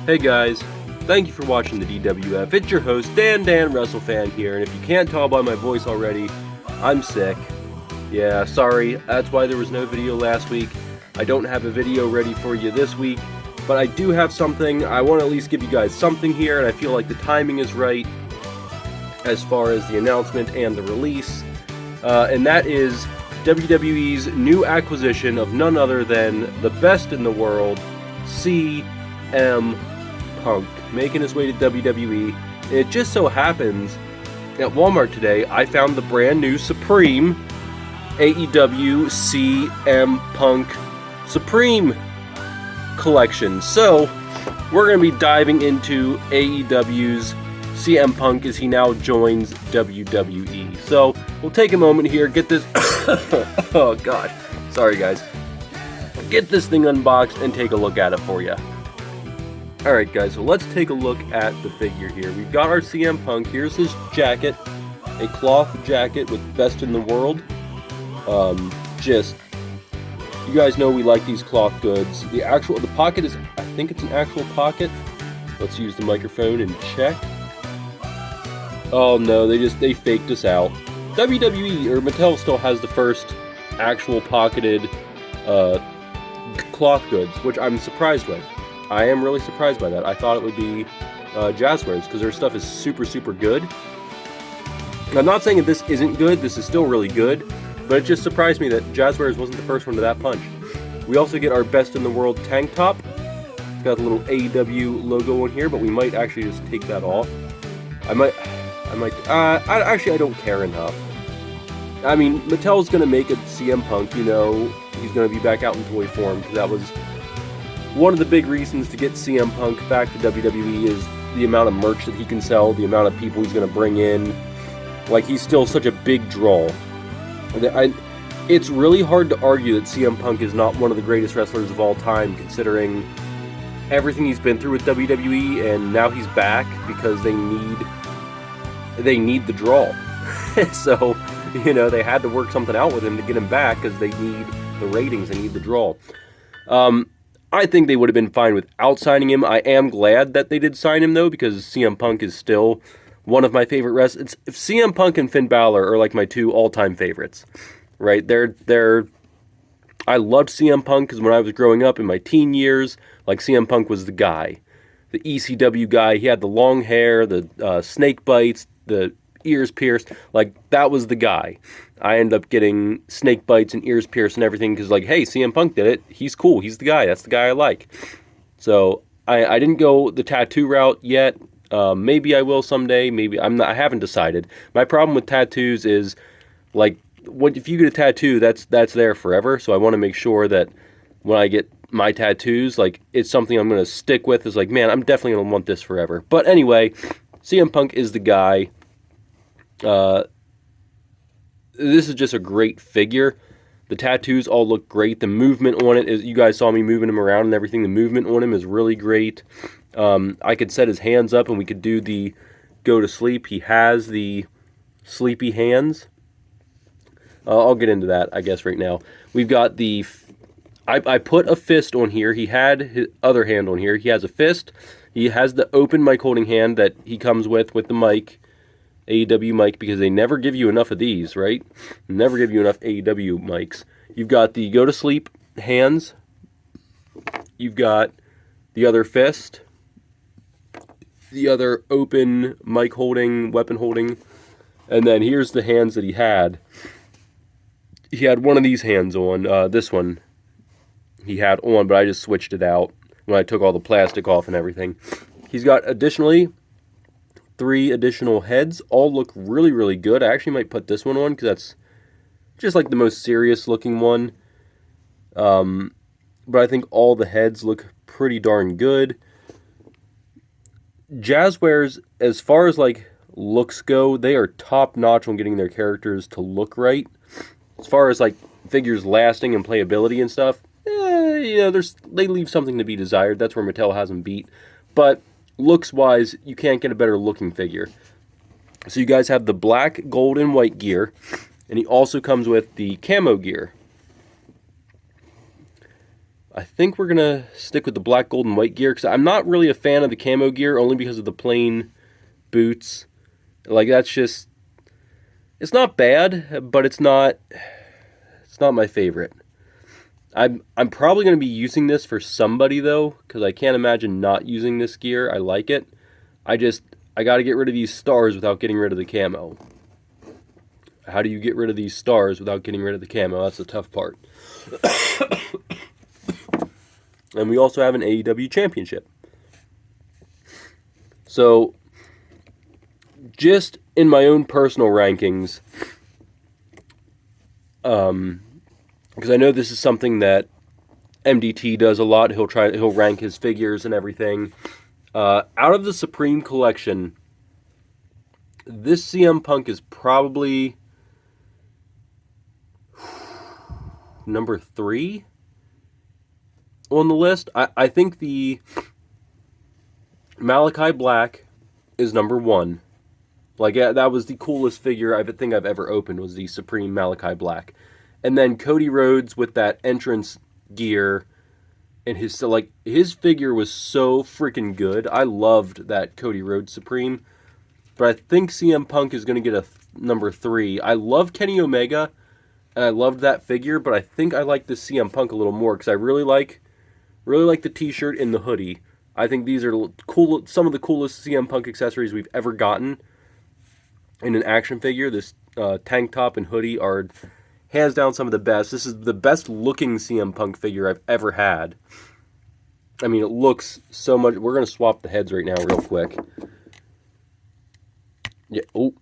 Hey guys, thank you for watching the DWF. It's your host, Dan WrestleFan here, and if you can't tell by my voice already, I'm sick. Yeah, sorry, that's why there was no video last week. I don't have a video ready for you this week, but I do have something. I want to at least give you guys something here, and I feel like the timing is right as far as the announcement and the release, and that is WWE's new acquisition of none other than the best in the world, CM Punk, making his way to WWE. And it just so happens at Walmart today I found the brand new Supreme AEW CM Punk Supreme collection. So we're going to be diving into AEW's CM Punk as he now joins WWE. So we'll take a moment here, get this oh god, sorry guys, get this thing unboxed and take a look at it for you. Alright guys, so let's take a look at the figure here. We've got our CM Punk. Here's his jacket, a cloth jacket with best in the world. You guys know we like these cloth goods. The pocket is, I think it's an actual pocket. Let's use the microphone and check. Oh no, they faked us out. WWE, or Mattel, still has the first actual pocketed cloth goods, which I'm surprised with. I am really surprised by that. I thought it would be Jazzwares, because their stuff is super, super good. I'm not saying that this isn't good, this is still really good, but it just surprised me that Jazzwares wasn't the first one to that punch. We also get our Best in the World tank top. It's got a little AEW logo on here, but we might actually just take that off. Actually, I don't care enough. I mean, Mattel's going to make a CM Punk, you know, he's going to be back out in toy form, because that was one of the big reasons to get CM Punk back to WWE is the amount of merch that he can sell, the amount of people he's going to bring in. Like, he's still such a big draw. It's really hard to argue that CM Punk is not one of the greatest wrestlers of all time, considering everything he's been through with WWE, and now he's back because they need the draw. So, you know, they had to work something out with him to get him back because they need the ratings, they need the draw. I think they would have been fine without signing him. I am glad that they did sign him, though, because CM Punk is still one of my favorite wrestlers. CM Punk and Finn Balor are like my two all-time favorites, right? I loved CM Punk because when I was growing up in my teen years, like, CM Punk was the guy. The ECW guy. He had the long hair, the snake bites, the ears pierced. Like, that was the guy. I ended up getting snake bites and ears pierced and everything because, like, hey, CM Punk did it. He's cool. He's the guy. That's the guy I like. So I didn't go the tattoo route yet. Maybe I will someday. Maybe I haven't decided. My problem with tattoos is, like, if you get a tattoo, that's there forever. So I want to make sure that when I get my tattoos, like, it's something I'm going to stick with. It's like, man, I'm definitely going to want this forever. But anyway, CM Punk is the guy. This is just a great figure. The tattoos all look great. The movement on it is, you guys saw me moving him around and everything. The movement on him is really great. I could set his hands up and we could do the go to sleep. He has the sleepy hands. I'll get into that, I guess, right now. We've got the... I put a fist on here. He had his other hand on here. He has a fist. He has the open mic holding hand that he comes with the mic. AEW mic, because they never give you enough of these, right? Never give you enough AEW mics. You've got the go to sleep hands. You've got the other fist. The other open mic holding, weapon holding. And then here's the hands that he had. He had one of these hands on. This one he had on, but I just switched it out when I took all the plastic off and everything. He's got additionally 3 additional heads. All look really, really good. I actually might put this one on because that's just like the most serious looking one. But I think all the heads look pretty darn good. Jazzwares, as far as like looks go, they are top notch on getting their characters to look right. As far as like figures lasting and playability and stuff, you know, they leave something to be desired. That's where Mattel has them beat. But looks-wise, you can't get a better looking figure. So you guys have the black, gold, and white gear, and he also comes with the camo gear. I think we're going to stick with the black, gold, and white gear, because I'm not really a fan of the camo gear, only because of the plain boots. Like, that's just... It's not bad, but it's not my favorite. I'm probably going to be using this for somebody, though, because I can't imagine not using this gear. I like it. I got to get rid of these stars without getting rid of the camo. How do you get rid of these stars without getting rid of the camo? That's the tough part. And we also have an AEW championship. So, just in my own personal rankings, because I know this is something that MDT does a lot. He'll rank his figures and everything. Out of the Supreme collection, this CM Punk is probably number 3 on the list. I think the Malachi Black is number 1. Like, that was the coolest figure I think I've ever opened, was the Supreme Malachi Black. And then Cody Rhodes with that entrance gear, and his figure was so freaking good. I loved that Cody Rhodes Supreme. But I think CM Punk is going to get a number 3. I love Kenny Omega, and I loved that figure, but I think I like this CM Punk a little more, because I really like the t-shirt and the hoodie. I think these are cool, some of the coolest CM Punk accessories we've ever gotten in an action figure. This tank top and hoodie are hands down some of the best. This is the best looking CM Punk figure I've ever had. I mean, it looks so much... We're going to swap the heads right now real quick. Yeah, oh,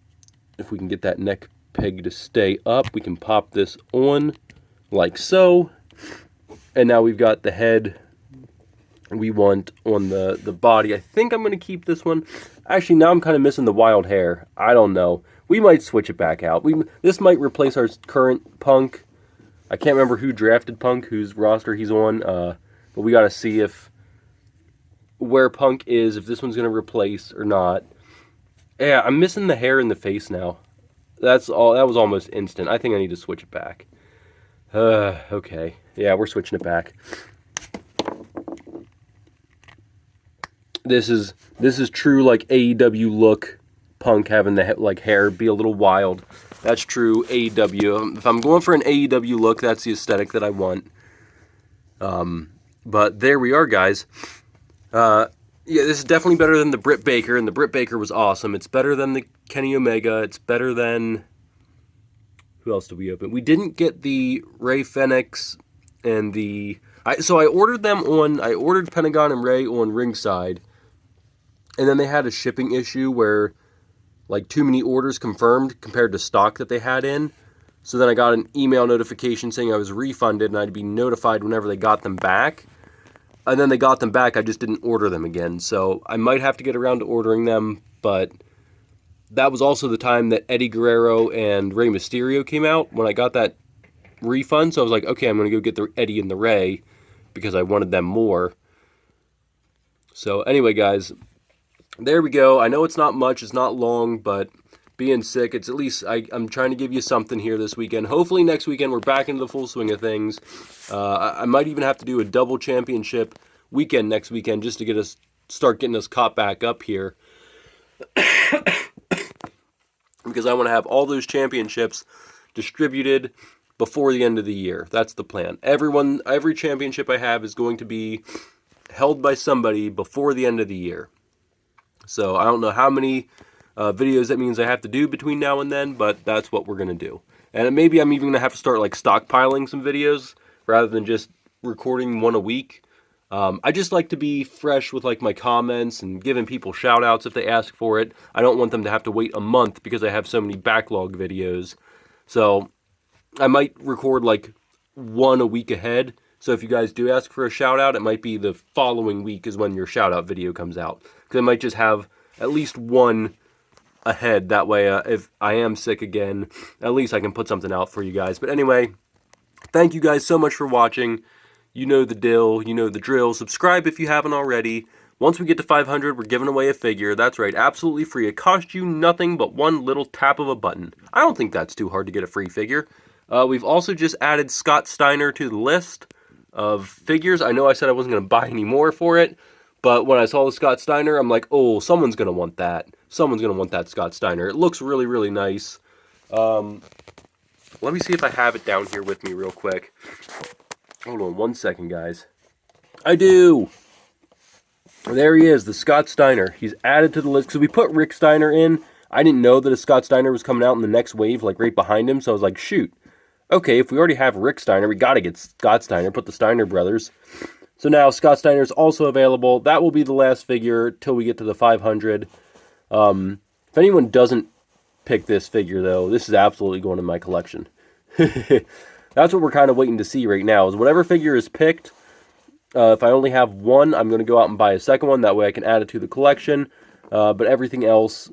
if we can get that neck peg to stay up, we can pop this on like so. And now we've got the head we want on the body. I think I'm going to keep this one. Actually, now I'm kind of missing the wild hair. I don't know. We might switch it back out. This might replace our current Punk. I can't remember who drafted Punk, whose roster he's on. But we got to see where Punk is, if this one's going to replace or not. Yeah, I'm missing the hair in the face now. That's all. That was almost instant. I think I need to switch it back. Okay. Yeah, we're switching it back. This is true, like, AEW look. Punk having the hair be a little wild. That's true AEW. If I'm going for an AEW look, that's the aesthetic that I want. But there we are, guys. Yeah, this is definitely better than the Britt Baker, and the Britt Baker was awesome. It's better than the Kenny Omega. It's better than... Who else did we open? We didn't get the Rey Fenix and the... So I ordered them on... I ordered Pentagon and Rey on Ringside, and then they had a shipping issue where, like, too many orders confirmed compared to stock that they had in. So then I got an email notification saying I was refunded, and I'd be notified whenever they got them back. And then they got them back, I just didn't order them again. So I might have to get around to ordering them, but that was also the time that Eddie Guerrero and Rey Mysterio came out when I got that refund. So I was like, okay, I'm going to go get the Eddie and the Rey because I wanted them more. So anyway, guys, there we go. I know it's not much, it's not long, but being sick, it's at least I'm trying to give you something here this weekend. Hopefully next weekend we're back into the full swing of things. I might even have to do a double championship weekend next weekend just to start getting us caught back up here. Because I want to have all those championships distributed before the end of the year. That's the plan. Every championship I have is going to be held by somebody before the end of the year. So I don't know how many videos that means I have to do between now and then, but that's what we're going to do. And maybe I'm even going to have to start like stockpiling some videos rather than just recording one a week. I just like to be fresh with like my comments and giving people shout outs if they ask for it. I don't want them to have to wait a month because I have so many backlog videos. So I might record like one a week ahead. So if you guys do ask for a shout out, it might be the following week is when your shout out video comes out. Because I might just have at least one ahead. That way, if I am sick again, at least I can put something out for you guys. But anyway, thank you guys so much for watching. You know the deal. You know the drill. Subscribe if you haven't already. Once we get to 500, we're giving away a figure. That's right, absolutely free. It costs you nothing but one little tap of a button. I don't think that's too hard to get a free figure. We've also just added Scott Steiner to the list. of figures. I know I said I wasn't going to buy any more for it, but when I saw the Scott Steiner, I'm like, oh, someone's going to want that. Someone's going to want that Scott Steiner. It looks really, really nice. Let me see if I have it down here with me real quick. Hold on one second, guys. I do! There he is, the Scott Steiner. He's added to the list, because we put Rick Steiner in. I didn't know that a Scott Steiner was coming out in the next wave, like right behind him, so I was like, shoot. Okay, if we already have Rick Steiner, we gotta get Scott Steiner, put the Steiner brothers. So now Scott Steiner is also available. That will be the last figure till we get to the 500. If anyone doesn't pick this figure, though, this is absolutely going in my collection. That's what we're kind of waiting to see right now, is whatever figure is picked, if I only have one, I'm going to go out and buy a second one. That way I can add it to the collection. But everything else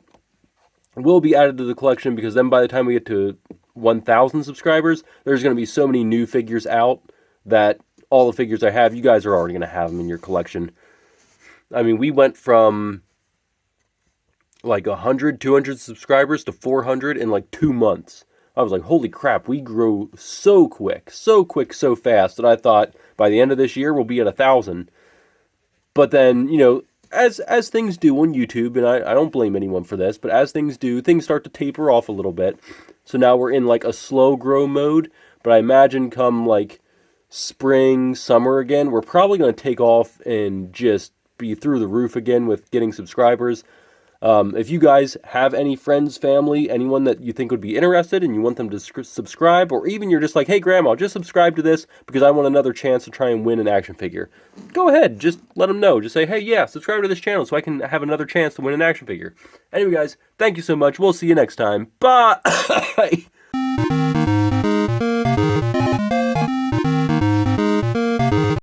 will be added to the collection, because then by the time we get to 1,000 subscribers, there's going to be so many new figures out that all the figures I have, you guys are already going to have them in your collection. I mean, we went from like 100, 200 subscribers to 400 in like 2 months. I was like, holy crap, we grew so quick, so fast, that I thought by the end of this year we'll be at 1,000. But then, you know, as things do on YouTube, and I don't blame anyone for this, but as things do, things start to taper off a little bit. So now we're in like a slow grow mode, but I imagine come like spring, summer again, we're probably going to take off and just be through the roof again with getting subscribers. If you guys have any friends, family, anyone that you think would be interested and you want them to subscribe, or even you're just like, hey, Grandma, just subscribe to this because I want another chance to try and win an action figure. Go ahead. Just let them know. Just say, hey, yeah, subscribe to this channel so I can have another chance to win an action figure. Anyway, guys, thank you so much. We'll see you next time. Bye!